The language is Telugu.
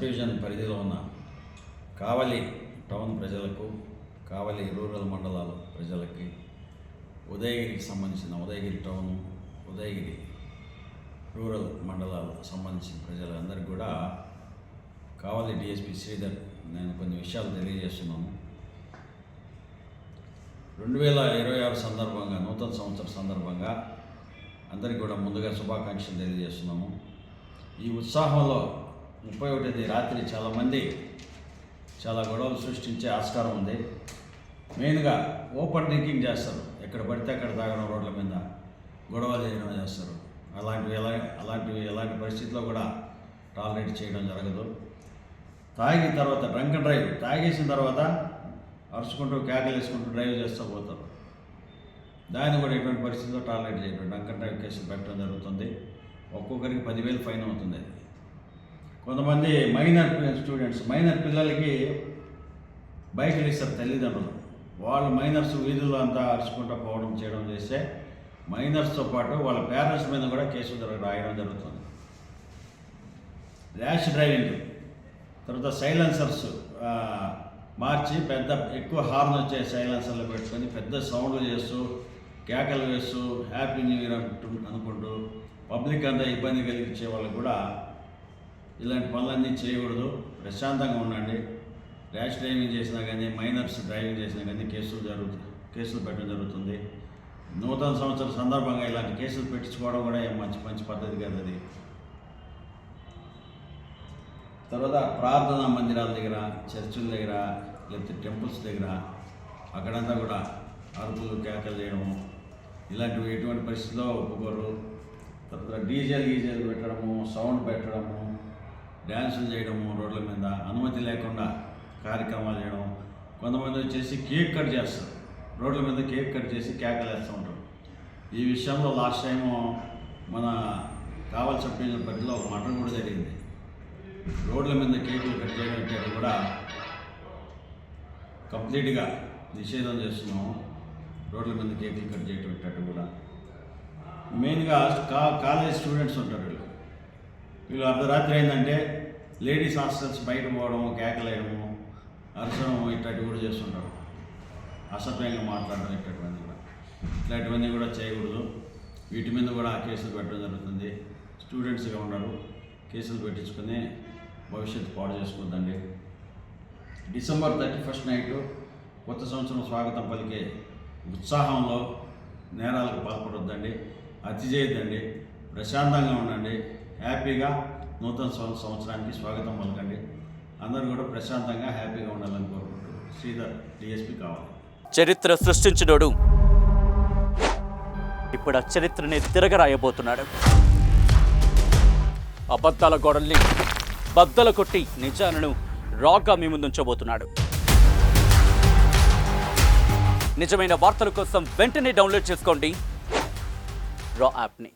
డివిజన్ పరిధిలో ఉన్న కావలి టౌన్ ప్రజలకు, కావలి రూరల్ మండలాల ప్రజలకి, ఉదయగిరికి సంబంధించిన ఉదయగిరి టౌన్, ఉదయగిరి రూరల్ మండలాలకు సంబంధించిన ప్రజలందరికీ కూడా కావలి డిఎస్పి శ్రీధర్ నేను కొన్ని విషయాలు తెలియజేస్తున్నాను. 2026 సందర్భంగా, నూతన సంవత్సరం సందర్భంగా అందరికీ కూడా ముందుగా శుభాకాంక్షలు తెలియజేస్తున్నాము. ఈ ఉత్సాహంలో 31 రాత్రి చాలామంది చాలా గొడవలు సృష్టించే ఆస్కారం ఉంది. మెయిన్గా ఓపెన్ డ్రింకింగ్ చేస్తారు, ఎక్కడ పడితే అక్కడ తాగడం, రోడ్ల మీద గొడవలు చేయడం చేస్తారు. అలాంటి పరిస్థితుల్లో కూడా టాలరేట్ చేయడం జరగదు. తాగిన తర్వాత డ్రంక్ అండ్ డ్రైవ్, తాగేసిన తర్వాత అరుచుకుంటూ కేకలు వేసుకుంటూ డ్రైవ్ చేస్తూ పోతారు. దాన్ని కూడా ఎటువంటి పరిస్థితుల్లో టాలరేట్ చేయడం, డ్రంక్ అండ్ డ్రైవ్ కేసులు పెట్టడం జరుగుతుంది. ఒక్కొక్కరికి 10,000 ఫైన్ అవుతుంది. కొంతమంది మైనర్ స్టూడెంట్స్, మైనర్ పిల్లలకి బైకులు ఇస్తారు తల్లిదండ్రులు, వాళ్ళు మైనర్స్ వీధుల్లో అంతా అరుచుకుంటూ పోవడం చేయడం చేస్తే మైనర్స్తో పాటు వాళ్ళ పేరెంట్స్ మీద కూడా కేసులు రాయడం జరుగుతుంది. ర్యాష్ డ్రైవింగ్, తర్వాత సైలెన్సర్స్ మార్చి ఎక్కువ హార్న్ వచ్చే సైలెన్సర్లు పెట్టుకొని పెద్ద సౌండ్లు చేస్తూ కేకలు వేస్తూ హ్యాపీ న్యూ ఇయర్ అనుకుంటూ పబ్లిక్ అంతా ఇబ్బంది కలిగించే వాళ్ళకు కూడా ఇలాంటి పనులన్నీ చేయకూడదు. ప్రశాంతంగా ఉండండి. ర్యాష్ డ్రైవింగ్ చేసినా కానీ, మైనర్స్ డ్రైవింగ్ చేసినా కానీ కేసులు పెట్టడం జరుగుతుంది. నూతన సంవత్సరం సందర్భంగా ఇలాంటి కేసులు పెట్టించుకోవడం కూడా మంచి పద్ధతి కాదు అది. తర్వాత ప్రార్థనా మందిరాల దగ్గర, చర్చిల దగ్గర, లేకపోతే టెంపుల్స్ దగ్గర అక్కడంతా కూడా అరుపులు కేకలు చేయడము ఇలాంటివి ఎటువంటి పరిస్థితుల్లో ఒప్పుకోరు. తర్వాత డీజేలు పెట్టడము, సౌండ్ పెట్టడము, డ్యాన్సులు చేయడము, రోడ్ల మీద అనుమతి లేకుండా కార్యక్రమాలు చేయడం. కొంతమంది వచ్చేసి కేక్ కట్ చేస్తారు, రోడ్ల మీద కేక్ కట్ చేసి కేకలు వేస్తూ ఉంటారు. ఈ విషయంలో లాస్ట్ టైము మన కావలి సబ్ డివిజన్ పరిధిలో ఒక మటన్ కూడా జరిగింది. రోడ్ల మీద కేకులు కట్ చేయడం కూడా కంప్లీట్గా నిషేధం చేస్తున్నాము. రోడ్ల మీద కేకులు కట్ చేయటం కూడా. మెయిన్గా కాలేజ్ స్టూడెంట్స్ ఉంటారు, వీళ్ళు అర్ధరాత్రి అయిందంటే లేడీస్ హాస్టల్స్ బయట పోవడము, కేకలు వేయడము, అరసడం ఇట్లాంటివి కూడా చేస్తుంటారు. అసభ్యంగా మాట్లాడడం ఇట్లాంటివన్నీ కూడా చేయకూడదు. వీటి మీద కూడా కేసులు పెట్టడం జరుగుతుంది. స్టూడెంట్స్గా ఉన్నారు, కేసులు పెట్టించుకొని భవిష్యత్తు పాడు చేసుకోవద్దండి. December 31 నైట్ కొత్త సంవత్సరం స్వాగతం పలికే ఉత్సాహంలో నేరాలకు పాల్పడొద్దండి, అతి చేయొద్దండి. ప్రశాంతంగా ఉండండి, హ్యాపీగా నూతన సంవత్సరానికి స్వాగతం పలకండి. అందరూ కూడా ప్రశాంతంగా హ్యాపీగా ఉండాలని కోరుకుంటూ శ్రీధర్ డిఎస్పి కావాలి. చరిత్ర సృష్టించినోడు ఇప్పుడు ఆ చరిత్రని తిరగరాయబోతున్నాడు. అబద్ధాల గోడల్ని బద్దలు కొట్టి నిజాలను రాగా మీ ముందుంచబోతున్నాడు. నిజమైన వార్తల కోసం వెంటనే డౌన్లోడ్ చేసుకోండి రా యాప్ని.